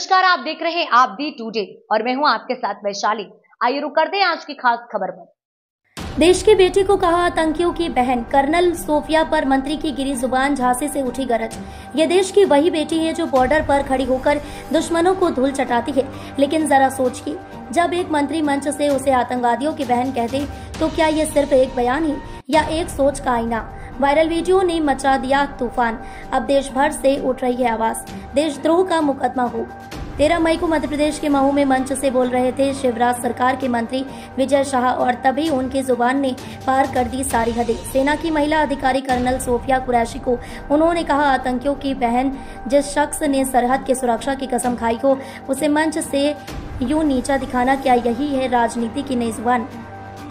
नमस्कार, आप देख रहे हैं आप दी टुडे और मैं हूं आपके साथ वैशाली। आइए रुक करते हैं आज की खास खबर पर। देश की बेटी को कहा आतंकियों की बहन, कर्नल सोफिया पर मंत्री की गिरी जुबान, झांसी से उठी गरज। ये देश की वही बेटी है जो बॉर्डर पर खड़ी होकर दुश्मनों को धूल चटाती है। लेकिन जरा सोचिए, जब एक मंत्री मंच से उसे आतंकवादियों की बहन कह दे तो क्या ये सिर्फ एक बयान ही या एक सोच का आईना? वायरल वीडियो ने मचा दिया तूफान। अब देश भर से उठ रही है आवाज, देशद्रोह का मुकदमा हो। 13 मई को मध्य प्रदेश के महू में मंच से बोल रहे थे शिवराज सरकार के मंत्री विजय शाह और तभी उनकी जुबान ने पार कर दी सारी हदें। सेना की महिला अधिकारी कर्नल सोफिया कुरैशी को उन्होंने कहा आतंकियों की बहन। जिस शख्स ने सरहद की सुरक्षा की कसम खाई हो उसे मंच से यूं नीचा दिखाना, क्या यही है राजनीति की नई जुबान?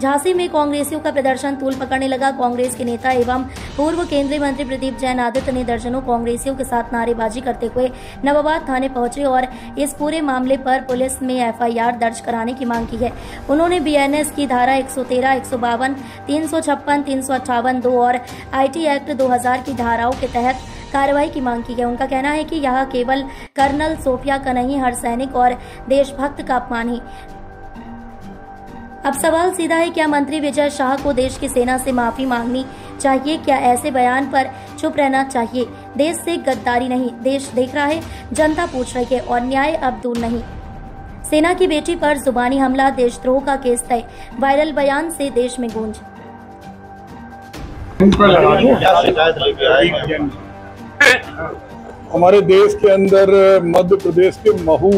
झांसी में कांग्रेसियों का प्रदर्शन तूल पकड़ने लगा। कांग्रेस के नेता एवं पूर्व केंद्रीय मंत्री प्रदीप जैन आदित्य ने दर्जनों कांग्रेसियों के साथ नारेबाजी करते हुए नवाबाद थाने पहुंचे और इस पूरे मामले पर पुलिस में एफआईआर दर्ज कराने की मांग की है। उन्होंने बीएनएस की धारा 113, 152, 356, 358, 2 और आईटी एक्ट 2000 की धाराओं के तहत कार्रवाई की मांग की है। उनका कहना है कि यह केवल कर्नल सोफिया का नहीं, हर सैनिक और देशभक्त का अपमान ही। अब सवाल सीधा है, क्या मंत्री विजय शाह को देश की सेना से माफी मांगनी चाहिए? क्या ऐसे बयान पर चुप रहना चाहिए? देश से गद्दारी नहीं, देश देख रहा है, जनता पूछ रही है और न्याय अब दूर नहीं। सेना की बेटी पर जुबानी हमला, देशद्रोह का केस तय। वायरल बयान से देश में गूंज। हमारे देश के अंदर मध्य प्रदेश के महू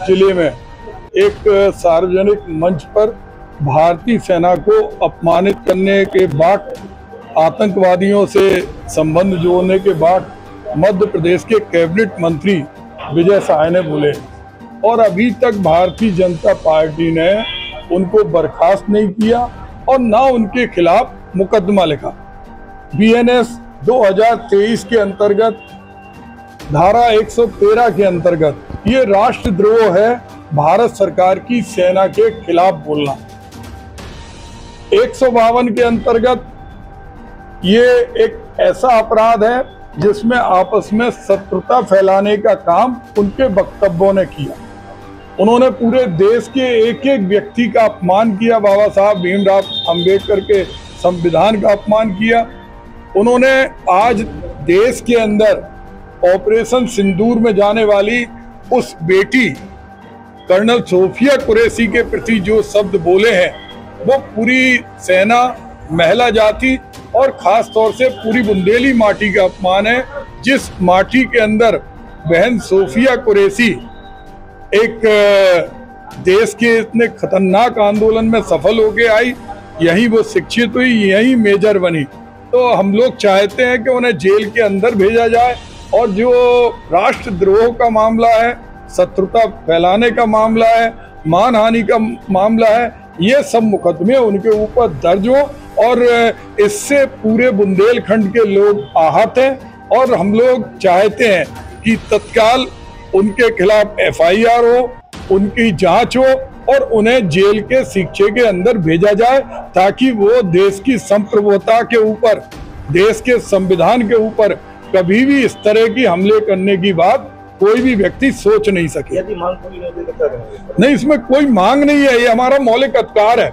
जिले में एक सार्वजनिक मंच पर भारतीय सेना को अपमानित करने के बाद, आतंकवादियों से संबंध जोड़ने के बाद मध्य प्रदेश के कैबिनेट मंत्री विजय शाह ने बोले और अभी तक भारतीय जनता पार्टी ने उनको बर्खास्त नहीं किया और ना उनके खिलाफ मुकदमा लिखा। बीएनएस 2023 के अंतर्गत धारा 113 के अंतर्गत ये राष्ट्रद्रोह है, भारत सरकार की सेना के खिलाफ बोलना। 152 के अंतर्गत ये एक ऐसा अपराध है जिसमें आपस में शत्रुता फैलाने का काम उनके वक्तव्यों ने किया। उन्होंने पूरे देश के एक एक व्यक्ति का अपमान किया, बाबा साहब भीमराव अंबेडकर के संविधान का अपमान किया। उन्होंने आज देश के अंदर ऑपरेशन सिंदूर में जाने वाली उस बेटी कर्नल सोफिया कुरैशी के प्रति जो शब्द बोले हैं वो पूरी सेना, महिला जाति और खास तौर से पूरी बुंदेली माटी का अपमान है। जिस माटी के अंदर बहन सोफिया कुरैशी एक देश के इतने खतरनाक आंदोलन में सफल होके आई, यही वो शिक्षित हुई, यही मेजर बनी। तो हम लोग चाहते हैं कि उन्हें जेल के अंदर भेजा जाए और जो राष्ट्रद्रोह का मामला है, शत्रुता फैलाने का मामला है, मानहानि का मामला है, ये सब मुकदमे उनके ऊपर दर्ज हो और इससे पूरे बुंदेलखंड के लोग आहत हैं और हम लोग चाहते हैं कि तत्काल उनके खिलाफ एफआईआर हो, उनकी जांच हो और उन्हें जेल के शिक्षे के अंदर भेजा जाए ताकि वो देश की संप्रभुता के ऊपर, देश के संविधान के ऊपर कभी भी इस तरह की हमले करने की बात कोई भी व्यक्ति सोच नहीं सके। यदि मांग पूरी नहीं, इसमें कोई मांग नहीं है, ये हमारा मौलिक अधिकार है।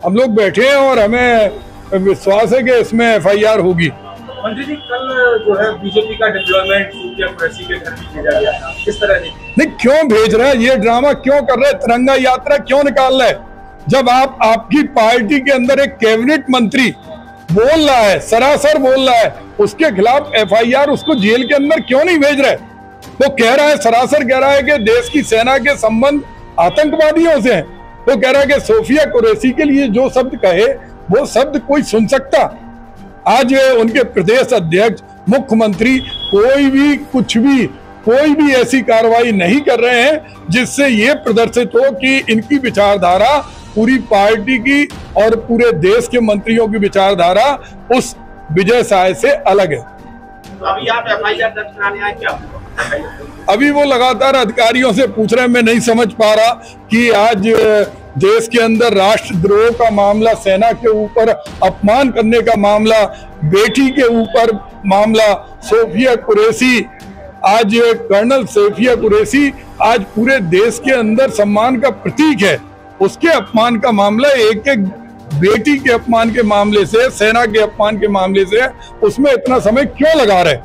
हम लोग बैठे हैं और हमें विश्वास है कि इसमें एफआईआर होगी। मंत्री जी, कल जो है बीजेपी का डिप्लॉयमेंट सोफिया कुरैशी के घर भी भेजा गया था, किस तरह नहीं क्यों भेज रहे हैं? ये ड्रामा क्यों कर रहे हैं? तिरंगा यात्रा क्यों निकाल रहे हैं? जब आपकी पार्टी के अंदर एक कैबिनेट मंत्री बोल रहा है, सरासर बोल रहा है, उसके खिलाफ एफआईआर, उसको जेल के अंदर क्यों नहीं भेज रहे? वो कह रहा है, सरासर कह रहा है कि देश की सेना के संबंध आतंकवादियों से हैं। वो कह रहा है कि सोफिया कुरैशी के लिए जो शब्द कहे वो शब्द कोई सुन सकता? आज उनके प्रदेश अध्यक्ष, मुख्यमंत्री कोई भी ऐसी कार्रवाई नहीं कर रहे हैं जिससे ये प्रदर्शित हो कि इनकी विचारधारा पूरी पार्टी की और पूरे देश के मंत्रियों की विचारधारा उस विजय शाह से अलग है। अभी आप एफआईआर दर्ज कराने आए क्या? अभी वो लगातार अधिकारियों से पूछ रहे हैं, मैं नहीं समझ पा रहा कि आज देश के अंदर राष्ट्रद्रोह का मामला, सेना के ऊपर अपमान करने का मामला, बेटी के ऊपर मामला, सोफिया कुरैशी आज कर्नल सैफिया कुरैशी आज पूरे देश के अंदर सम्मान का प्रतीक है, उसके अपमान का मामला एक एक बेटी के अपमान के मामले से, सेना के अपमान के मामले से, उसमें इतना समय क्यों लगा रहे?